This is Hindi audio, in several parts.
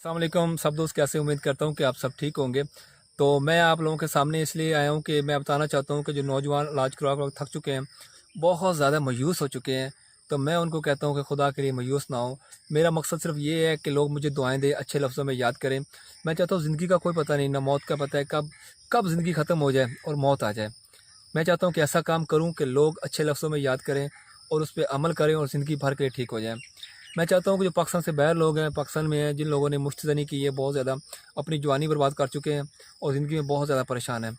अस्सलाम वालेकुम सब दोस्त, कैसे? उम्मीद करता हूँ कि आप सब ठीक होंगे। तो मैं आप लोगों के सामने इसलिए आया हूँ कि मैं बताना चाहता हूँ कि जो नौजवान इलाज करवा कर थक चुके हैं, बहुत ज़्यादा मायूस हो चुके हैं। तो मैं उनको कहता हूँ कि खुदा के लिए मायूस ना हो। मेरा मकसद सिर्फ ये है कि लोग मुझे दुआएं दें, अच्छे लफ्ज़ों में याद करें। मैं चाहता हूँ, ज़िंदगी का कोई पता नहीं, ना मौत का पता है कब कब ज़िंदगी ख़त्म हो जाए और मौत आ जाए। मैं चाहता हूँ कि ऐसा काम करूँ कि लोग अच्छे लफ्ज़ों में याद करें और उस पे अमल करें और ज़िंदगी भर के लिए ठीक हो जाएँ। मैं चाहता हूँ कि जो पाकिस्तान से बाहर लोग हैं, पाकिस्तान में हैं, जिन लोगों ने मुश्तज़नी की है, बहुत ज़्यादा अपनी जवानी बर्बाद कर चुके हैं और ज़िंदगी में बहुत ज़्यादा परेशान हैं,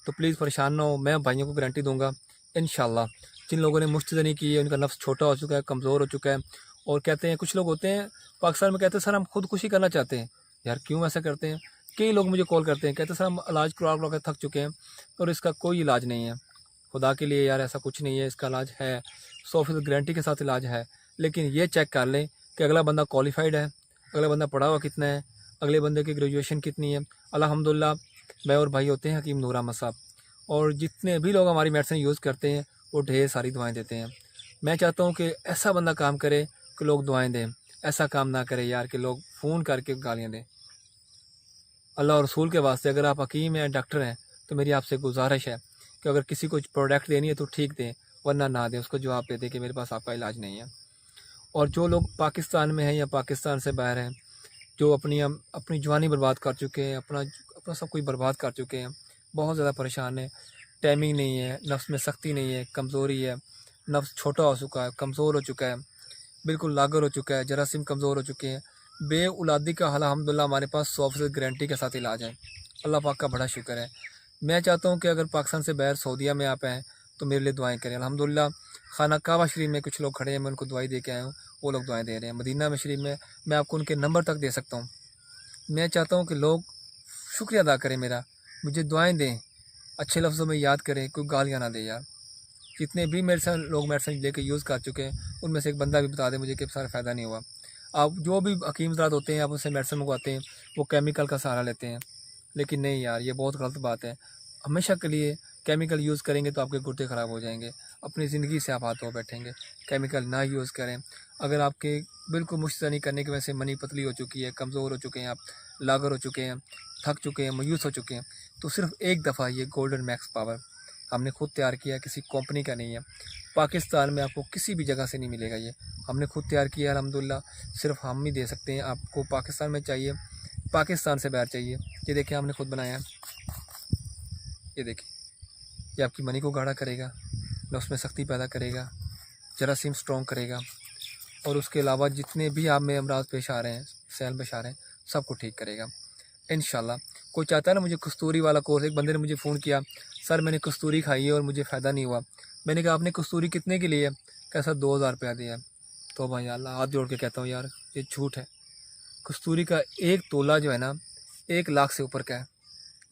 तो प्लीज़ परेशान ना हो। मैं भाइयों को गारंटी दूँगा, इंशाअल्लाह। जिन लोगों ने मुश्तज़नी की है, उनका नफ्स छोटा हो चुका है, कमज़ोर हो चुका है और कहते हैं, कुछ लोग होते हैं पाकिस्तान में, कहते हैं सर हम खुदकुशी करना चाहते हैं। यार क्यों ऐसा करते हैं? कई लोग मुझे कॉल करते हैं, कहते हैं सर हम इलाज करवा कर थक चुके हैं और इसका कोई इलाज नहीं है। खुदा के लिए यार ऐसा कुछ नहीं है, इसका इलाज है, 100% गारंटी के साथ इलाज है। लेकिन ये चेक कर लें कि अगला बंदा क्वालिफाइड है, अगला बंदा पढ़ा हुआ कितना है, अगले बंदे की ग्रेजुएशन कितनी है। अल्हम्दुलिल्लाह मैं और भाई होते हैं हकीम नूर अहमद साहब, और जितने भी लोग हमारी मेडिसिन यूज़ करते हैं वो ढेर सारी दवाएँ देते हैं। मैं चाहता हूँ कि ऐसा बंदा काम करे कि लोग दुआएँ दें, ऐसा काम ना करे यार कि लोग फ़ोन करके गालियाँ दें। अल्लाह और रसूल के वास्ते, अगर आप हकीम हैं, डॉक्टर हैं, तो मेरी आपसे गुजारिश है कि अगर किसी को प्रोडक्ट देनी है तो ठीक दें, वरना ना दें। उसको जवाब दे दें कि मेरे पास आपका इलाज नहीं है। और जो लोग पाकिस्तान में हैं या पाकिस्तान से बाहर हैं, जो अपनी जवानी बर्बाद कर चुके हैं, अपना अपना सब कुछ बर्बाद कर चुके हैं, बहुत ज़्यादा परेशान हैं, टाइमिंग नहीं है, नफ्स में सख्ती नहीं है, कमज़ोरी है, नफ्स छोटा हो चुका है, कमज़ोर हो चुका है, बिल्कुल लागर हो चुका है, जरासीम कमज़ोर हो चुके हैं। बेऔलादी का हाल अल्हम्दुलिल्लाह हमारे पास 100% गारंटी के साथ इलाज है। अल्लाह पाक का बड़ा शुक्र है। मैं चाहता हूँ कि अगर पाकिस्तान से बाहर सऊदीया में आप हैं तो मेरे लिए दुआएँ करें। अल्हम्दुलिल्लाह खाना काबा शरीफ में कुछ लोग खड़े हैं, मैं उनको दुआई दे के आया हूँ, वो लोग दुआएँ दे रहे हैं। मदीना में शरीफ में मैं आपको उनके नंबर तक दे सकता हूँ। मैं चाहता हूँ कि लोग शुक्रिया अदा करें मेरा, मुझे दुआएँ दें, अच्छे लफ्ज़ों में याद करें, कोई गालियाँ ना दें यार। जितने भी मेडिसिन लेके यूज़ कर चुके हैं, उनमें से एक बंदा भी बता दे मुझे कि सर फ़ायदा नहीं हुआ। आप जो भी हकीम हज़रात होते हैं, आप उनसे मेडिसिन मंगवाते हैं, वो केमिकल का सहारा लेते हैं। लेकिन नहीं यार, ये बहुत गलत बात है। हमेशा के लिए केमिकल यूज़ करेंगे तो आपके गुर्दे ख़राब हो जाएंगे, अपनी ज़िंदगी से आप हाथ धो बैठेंगे। केमिकल ना यूज़ करें। अगर आपके बिल्कुल मुश्तनी करने की वजह से मनी पतली हो चुकी है, कमज़ोर हो चुके हैं आप, लागर हो चुके हैं, थक चुके हैं, मायूस हो चुके हैं, तो सिर्फ एक दफ़ा ये गोल्डन मैक्स पावर हमने खुद तैयार किया, किसी कंपनी का नहीं है। पाकिस्तान में आपको किसी भी जगह से नहीं मिलेगा ये, हमने खुद तैयार किया है अल्हम्दुलिल्लाह। सिर्फ हम ही दे सकते हैं। आपको पाकिस्तान में चाहिए, पाकिस्तान से बाहर चाहिए, ये देखिए हमने खुद बनाया है। ये देखिए, ये आपकी मनी को गाढ़ा करेगा, नफ्स में सख्ती पैदा करेगा, जरासीम स्ट्रॉन्ग करेगा, और उसके अलावा जितने भी आप में अमराज पेश आ रहे हैं, सैल पेश आ रहे हैं, सबको ठीक करेगा इंशाल्लाह। कोई चाहता है ना मुझे कस्तूरी वाला कोर्स, एक बंदे ने मुझे फ़ोन किया, सर मैंने कस्तूरी खाई है और मुझे फ़ायदा नहीं हुआ। मैंने कहा आपने कस्तूरी कितने की ली है? कैसा 2000 रुपया दिया है। तो भाई अल्लाह हाथ जोड़ के कहता हूँ यार, ये झूठ है। कस्तूरी का एक तोला जो है ना, 1 लाख से ऊपर का है।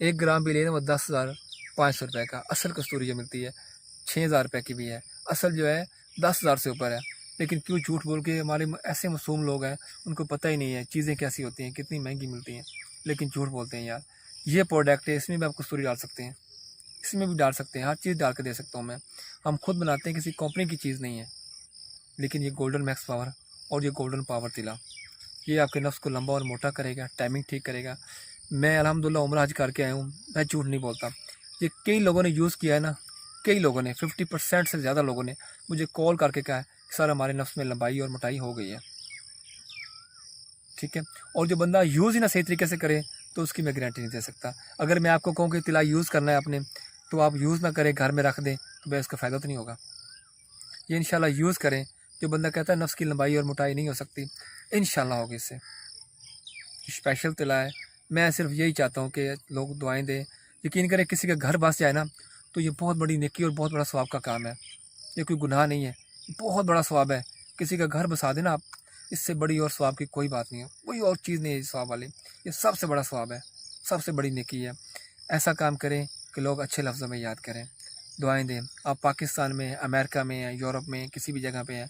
1 ग्राम भी ले ना, वो 10,500 रुपये का असल कस्तूरी जो मिलती है, 6,000 रुपये की भी है। असल जो है 10,000 से ऊपर है। लेकिन क्यों झूठ बोल के, हमारे ऐसे मासूम लोग हैं, उनको पता ही नहीं है चीज़ें कैसी होती हैं, कितनी महंगी मिलती हैं, लेकिन झूठ बोलते हैं यार। ये प्रोडक्ट है, इसमें भी आप कस्तूरी डाल सकते हैं, इसमें भी डाल सकते हैं, हर चीज़ डाल के दे सकता हूँ मैं। हम खुद बनाते हैं, किसी कंपनी की चीज़ नहीं है। लेकिन ये गोल्डन मैक्स पावर और ये गोल्डन पावर तिला, ये आपके नफ्स को लंबा और मोटा करेगा, टाइमिंग ठीक करेगा। मैं अल्हम्दुलिल्लाह उम्रा हज करके आया हूँ, मैं झूठ नहीं बोलता। ये कई लोगों ने यूज़ किया है ना, कई लोगों ने, 50% से ज़्यादा लोगों ने मुझे कॉल करके कहा है सर हमारे नफ्स में लंबाई और मोटाई हो गई है। ठीक है, और जो बंदा यूज़ ही ना सही तरीके से करे तो उसकी मैं गारंटी नहीं दे सकता। अगर मैं आपको कहूँ कि तिला यूज़ करना है आपने, तो आप यूज़ ना करें, घर में रख दें, तो भाई उसका फ़ायदा तो नहीं होगा। ये इंशाल्लाह यूज़ करें। जो बंदा कहता है नफ्स की लंबाई और मोटाई नहीं हो सकती, इंशाल्लाह होगी इससे। स्पेशल तिला है। मैं सिर्फ यही चाहता हूँ कि लोग दुआएं दें। यकीन करें, किसी का घर बस जाए ना, तो ये बहुत बड़ी नेकी और बहुत बड़ा सवाब का काम है। ये कोई गुनाह नहीं है, बहुत बड़ा सवाब है। किसी का घर बसा देना आप, इससे बड़ी और सवाब की कोई बात नहीं है, कोई और चीज़ नहीं है सवाब वाली। ये सबसे बड़ा सवाब है, सबसे बड़ी नेकी है। ऐसा काम करें कि लोग अच्छे लफ्ज़ों में याद करें, दुआएं दें। आप पाकिस्तान में, अमेरिका में हैं, यूरोप में, किसी भी जगह पे हैं,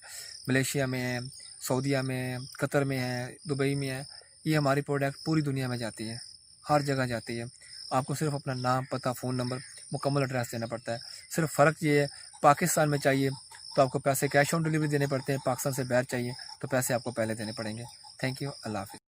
मलेशिया में हैं, सऊदीया में हैं, कतर में हैं, दुबई में हैं, ये हमारी प्रोडक्ट पूरी दुनिया में जाती है, हर जगह जाती है। आपको सिर्फ अपना नाम, पता, फ़ोन नंबर, मुकम्मल एड्रेस देना पड़ता है। सिर्फ फ़र्क ये है, पाकिस्तान में चाहिए तो आपको पैसे कैश ऑन डिलीवरी देने पड़ते हैं, पाकिस्तान से बाहर चाहिए तो पैसे आपको पहले देने पड़ेंगे। थैंक यू, अल्लाह हाफ़िज़।